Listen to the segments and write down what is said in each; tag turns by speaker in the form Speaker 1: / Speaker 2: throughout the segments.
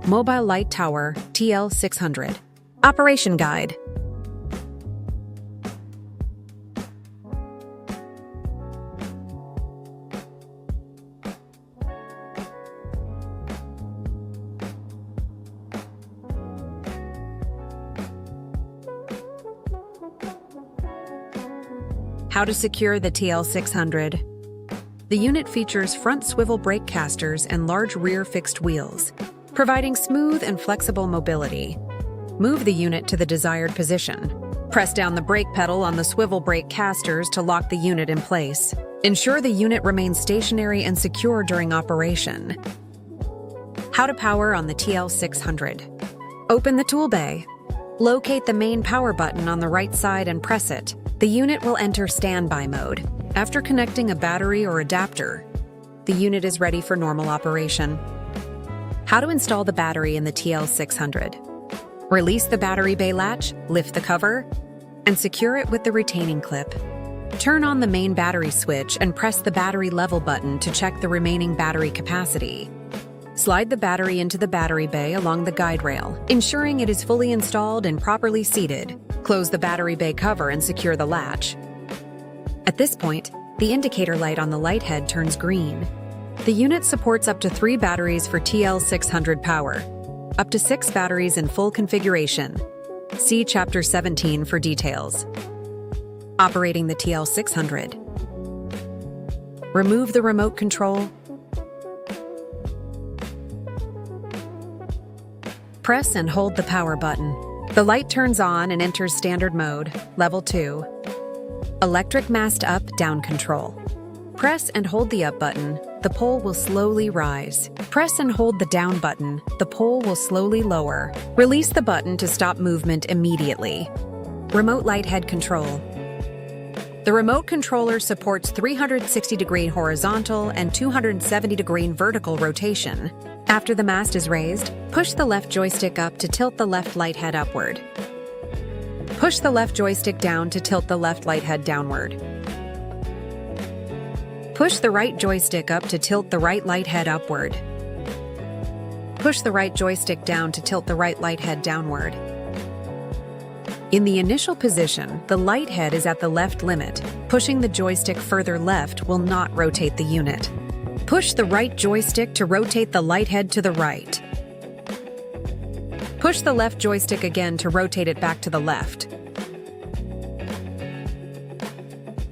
Speaker 1: Mobile Light Tower TL600. Operation Guide. How to secure the TL600. The unit features front swivel brake casters and large rear fixed wheels, providing smooth and flexible mobility. Move the unit to the desired position. Press down the brake pedal on the swivel brake casters to lock the unit in place. Ensure the unit remains stationary and secure during operation. How to power on the TL600. Open the tool bay. Locate the main power button on the right side and press it. The unit will enter standby mode. After connecting a battery or adapter, the unit is ready for normal operation. How to install the battery in the TL600. Release the battery bay latch, lift the cover, and secure it with the retaining clip. Turn on the main battery switch and press the battery level button to check the remaining battery capacity. Slide the battery into the battery bay along the guide rail, ensuring it is fully installed and properly seated. Close the battery bay cover and secure the latch. At this point, the indicator light on the light head turns green. The unit supports up to 3 batteries for TL600 power, up to 6 batteries in full configuration. See Chapter 17 for details. Operating the TL600. Remove the remote control. Press and hold the power button. The light turns on and enters standard mode, level 2. Electric mast up, down control. Press and hold the up button. The pole will slowly rise. Press and hold the down button. The pole will slowly lower. Release the button to stop movement immediately. Remote light head control. The remote controller supports 360-degree horizontal and 270-degree vertical rotation. After the mast is raised, push the left joystick up to tilt the left light head upward. Push the left joystick down to tilt the left light head downward. Push the right joystick up to tilt the right light head upward. Push the right joystick down to tilt the right light head downward. In the initial position, the light head is at the left limit. Pushing the joystick further left will not rotate the unit. Push the right joystick to rotate the light head to the right. Push the left joystick again to rotate it back to the left.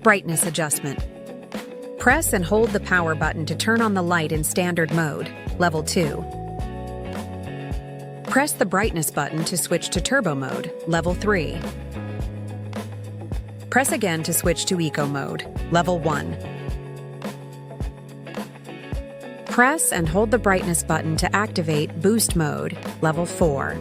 Speaker 1: Brightness adjustment. Press and hold the power button to turn on the light in standard mode, level 2. Press the brightness button to switch to turbo mode, level 3. Press again to switch to eco mode, level 1. Press and hold the brightness button to activate boost mode, level 4.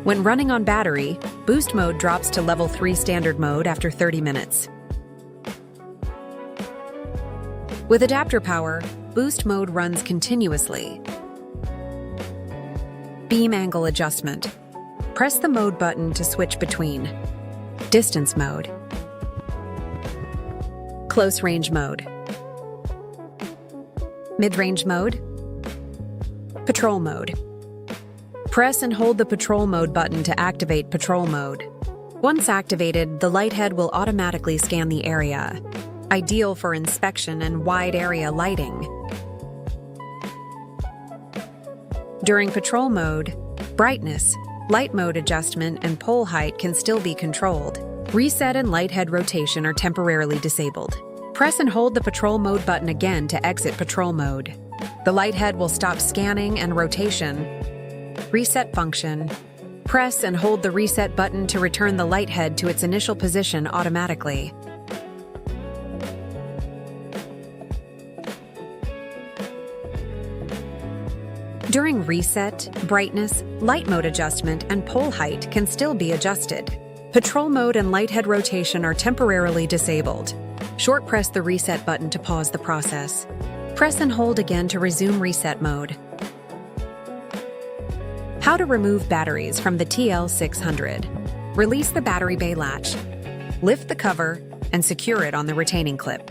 Speaker 1: When running on battery, boost mode drops to level 3 standard mode after 30 minutes. With adapter power, boost mode runs continuously. Beam angle adjustment. Press the mode button to switch between distance mode, close range mode, mid-range mode, patrol mode. Press and hold the patrol mode button to activate patrol mode. Once activated, the light head will automatically scan the area, ideal for inspection and wide area lighting. During patrol mode, brightness, light mode adjustment, and pole height can still be controlled. Reset and light head rotation are temporarily disabled. Press and hold the patrol mode button again to exit patrol mode. The light head will stop scanning and rotation. Reset function. Press and hold the reset button to return the light head to its initial position automatically. During reset, brightness, light mode adjustment, and pole height can still be adjusted. Patrol mode and light head rotation are temporarily disabled. Short press the reset button to pause the process. Press and hold again to resume reset mode. How to remove batteries from the TL600. Release the battery bay latch. Lift the cover and secure it on the retaining clip.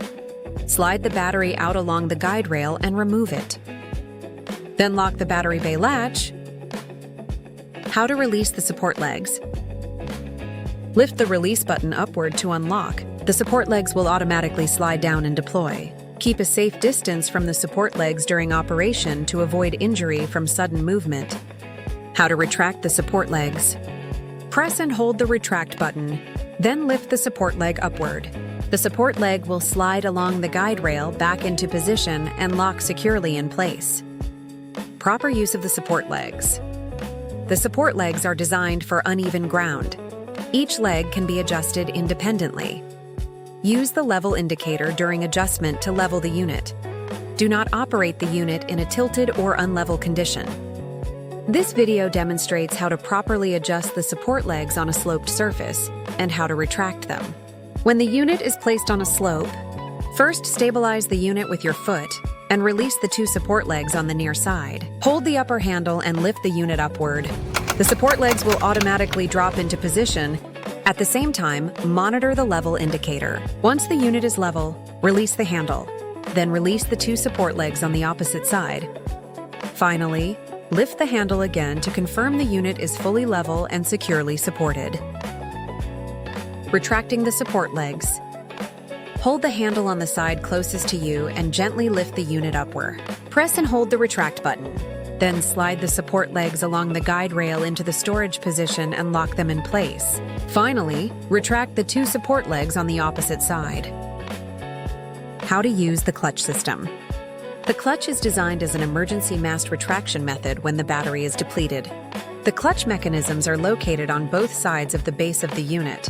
Speaker 1: Slide the battery out along the guide rail and remove it. Then lock the battery bay latch. How to release the support legs. Lift the release button upward to unlock. The support legs will automatically slide down and deploy. Keep a safe distance from the support legs during operation to avoid injury from sudden movement. How to retract the support legs. Press and hold the retract button, then lift the support leg upward. The support leg will slide along the guide rail back into position and lock securely in place. Proper use of the support legs. The support legs are designed for uneven ground. Each leg can be adjusted independently. Use the level indicator during adjustment to level the unit. Do not operate the unit in a tilted or unlevel condition. This video demonstrates how to properly adjust the support legs on a sloped surface and how to retract them. When the unit is placed on a slope, first stabilize the unit with your foot and release the two support legs on the near side. Hold the upper handle and lift the unit upward. The support legs will automatically drop into position. At the same time, monitor the level indicator. Once the unit is level, release the handle. Then release the two support legs on the opposite side. Finally, lift the handle again to confirm the unit is fully level and securely supported. Retracting the support legs. Hold the handle on the side closest to you and gently lift the unit upward. Press and hold the retract button. Then slide the support legs along the guide rail into the storage position and lock them in place. Finally, retract the two support legs on the opposite side. How to use the clutch system. The clutch is designed as an emergency mass retraction method when the battery is depleted. The clutch mechanisms are located on both sides of the base of the unit.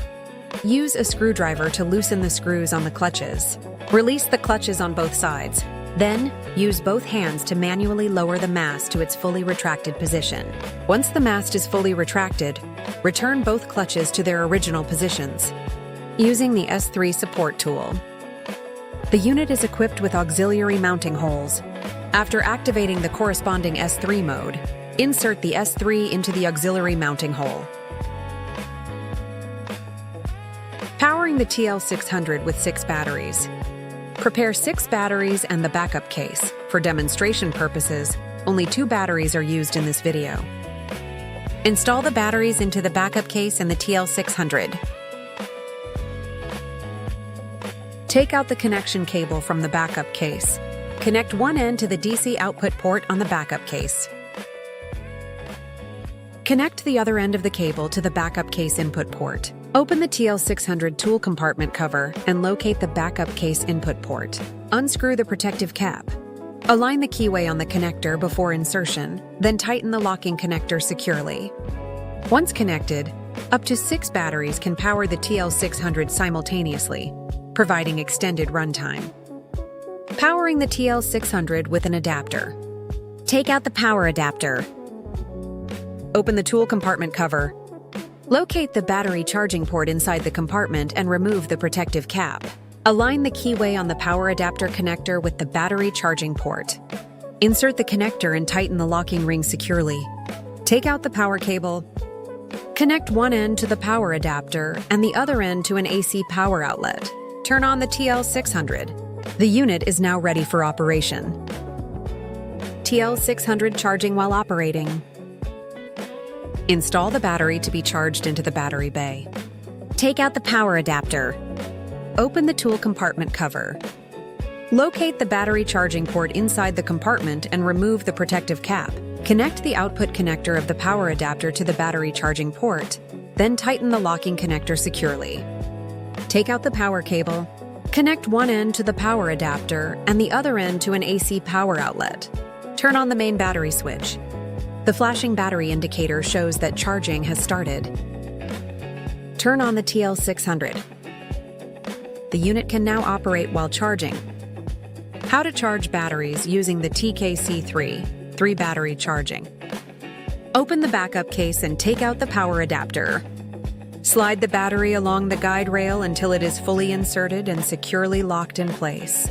Speaker 1: Use a screwdriver to loosen the screws on the clutches. Release the clutches on both sides. Then, use both hands to manually lower the mast to its fully retracted position. Once the mast is fully retracted, return both clutches to their original positions. Using the S3 support tool. The unit is equipped with auxiliary mounting holes. After activating the corresponding S3 mode, insert the S3 into the auxiliary mounting hole. Powering the TL600 with 6 batteries. Prepare 6 batteries and the backup case. For demonstration purposes, only 2 batteries are used in this video. Install the batteries into the backup case in the TL600. Take out the connection cable from the backup case. Connect one end to the DC output port on the backup case. Connect the other end of the cable to the backup case input port. Open the TL600 tool compartment cover and locate the backup case input port. Unscrew the protective cap. Align the keyway on the connector before insertion, then tighten the locking connector securely. Once connected, up to 6 batteries can power the TL600 simultaneously, providing extended runtime. Powering the TL600 with an adapter. Take out the power adapter. Open the tool compartment cover. Locate the battery charging port inside the compartment and remove the protective cap. Align the keyway on the power adapter connector with the battery charging port. Insert the connector and tighten the locking ring securely. Take out the power cable. Connect one end to the power adapter and the other end to an AC power outlet. Turn on the TL600. The unit is now ready for operation. TL600 charging while operating. Install the battery to be charged into the battery bay. Take out the power adapter. Open the tool compartment cover. Locate the battery charging port inside the compartment and remove the protective cap. Connect the output connector of the power adapter to the battery charging port, then tighten the locking connector securely. Take out the power cable. Connect one end to the power adapter and the other end to an AC power outlet. Turn on the main battery switch. The flashing battery indicator shows that charging has started. Turn on the TL600. The unit can now operate while charging. How to charge batteries using the TKC3 3-battery charging. Open the backup case and take out the power adapter. Slide the battery along the guide rail until it is fully inserted and securely locked in place.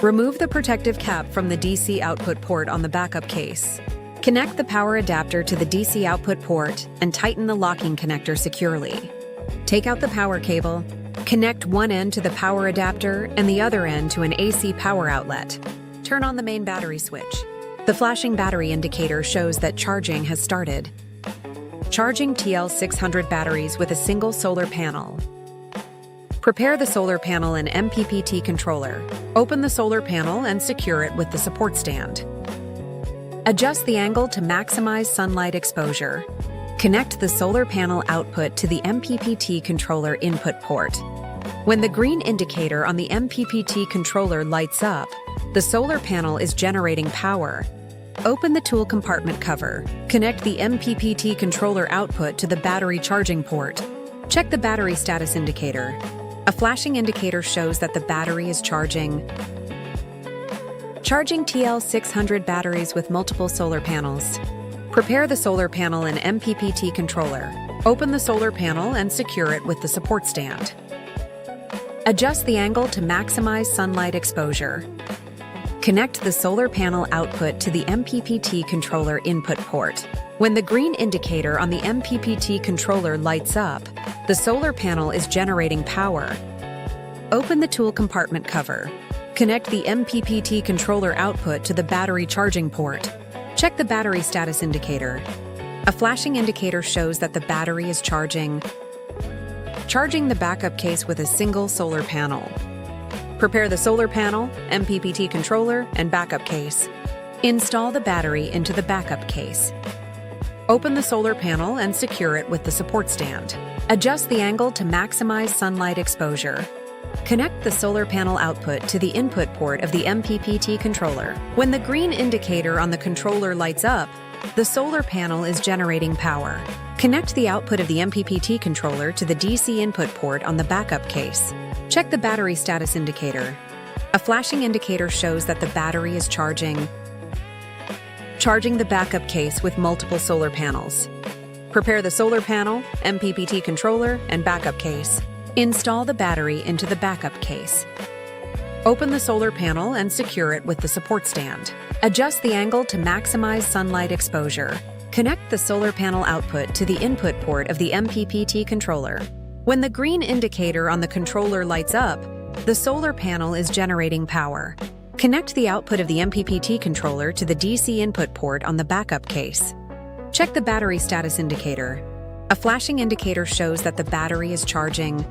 Speaker 1: Remove the protective cap from the DC output port on the backup case. Connect the power adapter to the DC output port and tighten the locking connector securely. Take out the power cable. Connect one end to the power adapter and the other end to an AC power outlet. Turn on the main battery switch. The flashing battery indicator shows that charging has started. Charging TL600 batteries with a single solar panel. Prepare the solar panel and MPPT controller. Open the solar panel and secure it with the support stand. Adjust the angle to maximize sunlight exposure. Connect the solar panel output to the MPPT controller input port. When the green indicator on the MPPT controller lights up, the solar panel is generating power. Open the tool compartment cover. Connect the MPPT controller output to the battery charging port. Check the battery status indicator. A flashing indicator shows that the battery is charging. Charging TL600 batteries with multiple solar panels. Prepare the solar panel and MPPT controller. Open the solar panel and secure it with the support stand. Adjust the angle to maximize sunlight exposure. Connect the solar panel output to the MPPT controller input port. When the green indicator on the MPPT controller lights up, the solar panel is generating power. Open the tool compartment cover. Connect the MPPT controller output to the battery charging port. Check the battery status indicator. A flashing indicator shows that the battery is charging. Charging the backup case with a single solar panel. Prepare the solar panel, MPPT controller, and backup case. Install the battery into the backup case. Open the solar panel and secure it with the support stand. Adjust the angle to maximize sunlight exposure. Connect the solar panel output to the input port of the MPPT controller. When the green indicator on the controller lights up, the solar panel is generating power. Connect the output of the MPPT controller to the DC input port on the backup case. Check the battery status indicator. A flashing indicator shows that the battery is charging. Charging the backup case with multiple solar panels. Prepare the solar panel, MPPT controller, and backup case. Install the battery into the backup case. Open the solar panel and secure it with the support stand. Adjust the angle to maximize sunlight exposure. Connect the solar panel output to the input port of the MPPT controller. When the green indicator on the controller lights up, the solar panel is generating power. Connect the output of the MPPT controller to the DC input port on the backup case. Check the battery status indicator. A flashing indicator shows that the battery is charging.